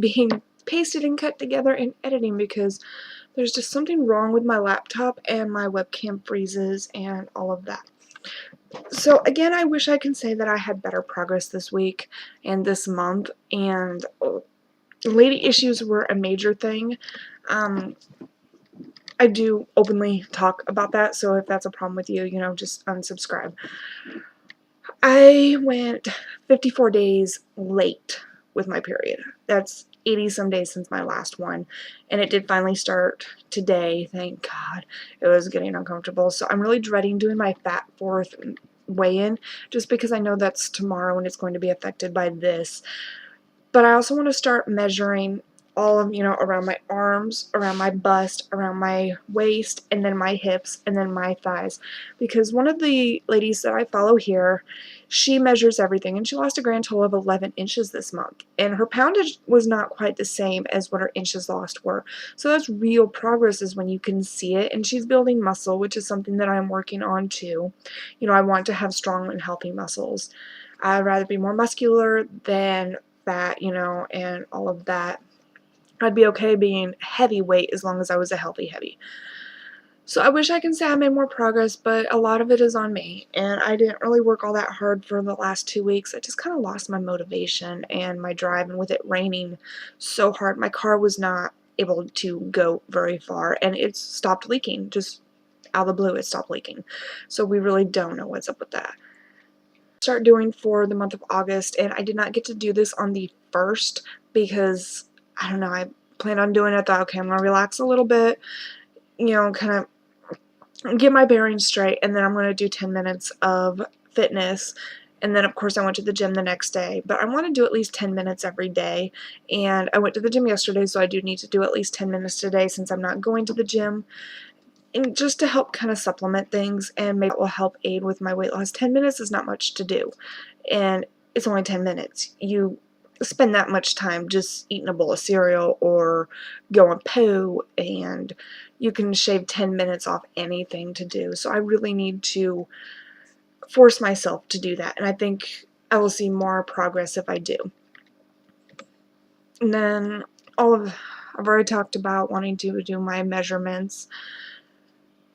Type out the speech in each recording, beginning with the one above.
being pasted and cut together in editing because there's just something wrong with my laptop and my webcam freezes and all of that. So again, I wish I could say that I had better progress this week and this month, and lady issues were a major thing. I do openly talk about that, so if that's a problem with you, just unsubscribe. I went 54 days late with my period. That's 80 some days since my last one, and it did finally start today, thank God. It was getting uncomfortable, so I'm really dreading doing my fat fourth weigh-in, just because I know that's tomorrow and it's going to be affected by this. But I also want to start measuring all of, around my arms, around my bust, around my waist, and then my hips, and then my thighs. Because one of the ladies that I follow here, she measures everything, and she lost a grand total of 11 inches this month. And her poundage was not quite the same as what her inches lost were. So that's real progress, is when you can see it. And she's building muscle, which is something that I'm working on too. I want to have strong and healthy muscles. I'd rather be more muscular than fat, and all of that. I'd be okay being heavyweight as long as I was a healthy heavy. So I wish I could say I made more progress, but a lot of it is on me, and I didn't really work all that hard for the last 2 weeks. I just kind of lost my motivation and my drive, and with it raining so hard, my car was not able to go very far, and it stopped leaking. Just out of the blue, it stopped leaking. So we really don't know what's up with that. Start doing for the month of August, and I did not get to do this on the 1st because I don't know, I planned on doing it. I thought, okay, I'm gonna relax a little bit, kind of get my bearings straight, and then I'm gonna do 10 minutes of fitness. And then of course I went to the gym the next day, but I want to do at least 10 minutes every day, and I went to the gym yesterday, so I do need to do at least 10 minutes today since I'm not going to the gym. And just to help kind of supplement things, and maybe it will help aid with my weight loss. 10 minutes is not much to do, and it's only 10 minutes. You spend that much time just eating a bowl of cereal or going poo, and you can shave 10 minutes off anything to do. So I really need to force myself to do that, and I think I will see more progress if I do. And then I've already talked about wanting to do my measurements.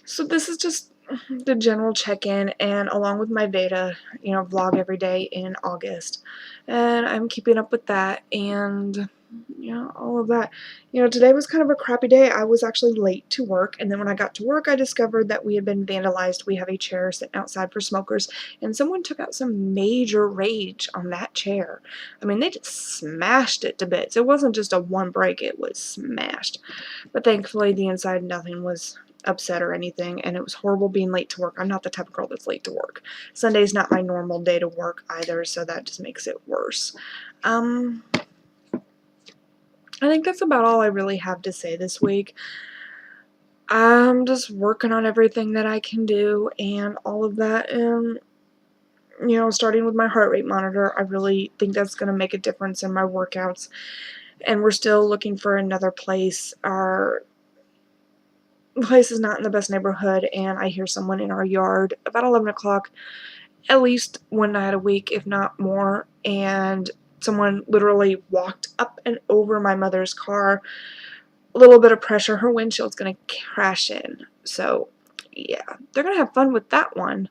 So this is just the general check-in, and along with my Veda, vlog every day in August. And I'm keeping up with that, and all of that. Today was kind of a crappy day. I was actually late to work, and then when I got to work, I discovered that we had been vandalized. We have a chair sitting outside for smokers, and someone took out some major rage on that chair. I mean, they just smashed it to bits. It wasn't just a one break, it was smashed. But thankfully, the inside, nothing was upset or anything, and it was horrible being late to work. I'm not the type of girl that's late to work. Sunday's not my normal day to work either, so that just makes it worse. I think that's about all I really have to say this week. I'm just working on everything that I can do and all of that, and starting with my heart rate monitor, I really think that's going to make a difference in my workouts. And we're still looking for another place. Our place is not in the best neighborhood, and I hear someone in our yard about 11 o'clock at least one night a week, if not more, and someone literally walked up and over my mother's car. A little bit of pressure, her windshield's going to crash in. So yeah, they're going to have fun with that one.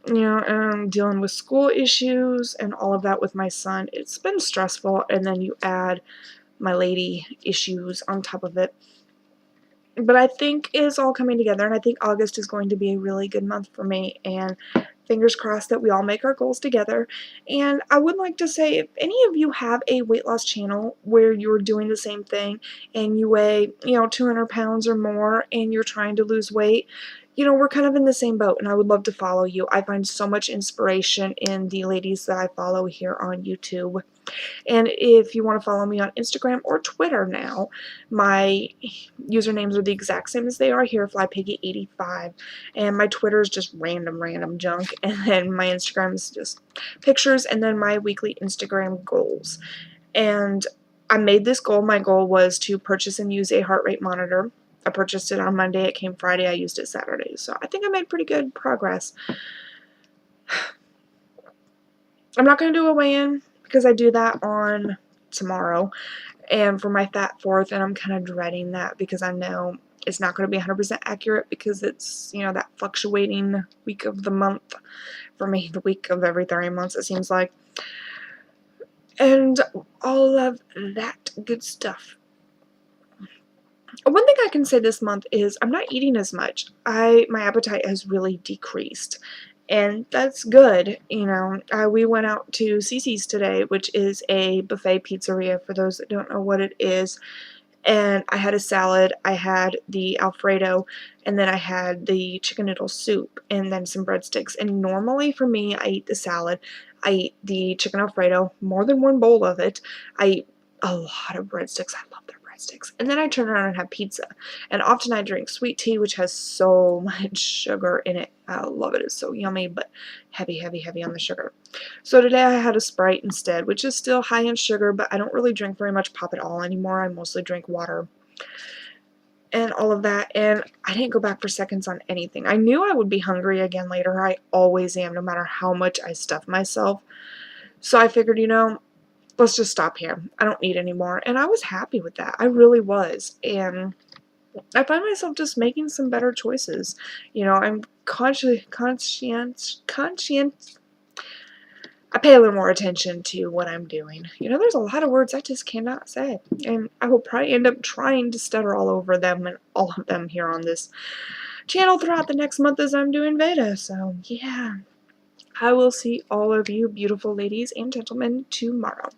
And I'm dealing with school issues and all of that with my son. It's been stressful, and then you add my lady issues on top of it. But I think it's all coming together, and I think August is going to be a really good month for me, and fingers crossed that we all make our goals together. And I would like to say, if any of you have a weight loss channel where you're doing the same thing and you weigh, 200 pounds or more and you're trying to lose weight, we're kind of in the same boat, and I would love to follow you. I find so much inspiration in the ladies that I follow here on YouTube. And if you want to follow me on Instagram or Twitter now, my usernames are the exact same as they are here, FlyPiggy85. And my Twitter is just random junk. And then my Instagram is just pictures, and then my weekly Instagram goals. And I made this goal. My goal was to purchase and use a heart rate monitor. I purchased it on Monday. It came Friday. I used it Saturday. So I think I made pretty good progress. I'm not going to do a weigh-in because I do that on tomorrow, and for my fat fourth, and I'm kind of dreading that because I know it's not going to be 100% accurate because it's, you know, that fluctuating week of the month for me, the week of every 3 months, it seems like, and all of that good stuff. One thing I can say this month is I'm not eating as much. My appetite has really decreased, and that's good. You know, we went out to Cece's today, which is a buffet pizzeria for those that don't know what it is. And I had a salad, I had the Alfredo, and then I had the chicken noodle soup, and then some breadsticks. And normally for me, I eat the salad, I eat the chicken Alfredo, more than one bowl of it. I eat a lot of breadsticks. I love their breadsticks. And then I turn around and have pizza. And often I drink sweet tea, which has so much sugar in it. I love it. It's so yummy, but heavy, heavy, heavy on the sugar. So today I had a Sprite instead, which is still high in sugar, but I don't really drink very much pop at all anymore. I mostly drink water and all of that, and I didn't go back for seconds on anything. I knew I would be hungry again later. I always am, no matter how much I stuff myself. So I figured, you know, let's just stop here. I don't need any more, and I was happy with that. I really was, and I find myself just making some better choices. You know, I'm I pay a little more attention to what I'm doing. You know, there's a lot of words I just cannot say, and I will probably end up trying to stutter all over them and all of them here on this channel throughout the next month as I'm doing Veda. So, yeah, I will see all of you beautiful ladies and gentlemen tomorrow.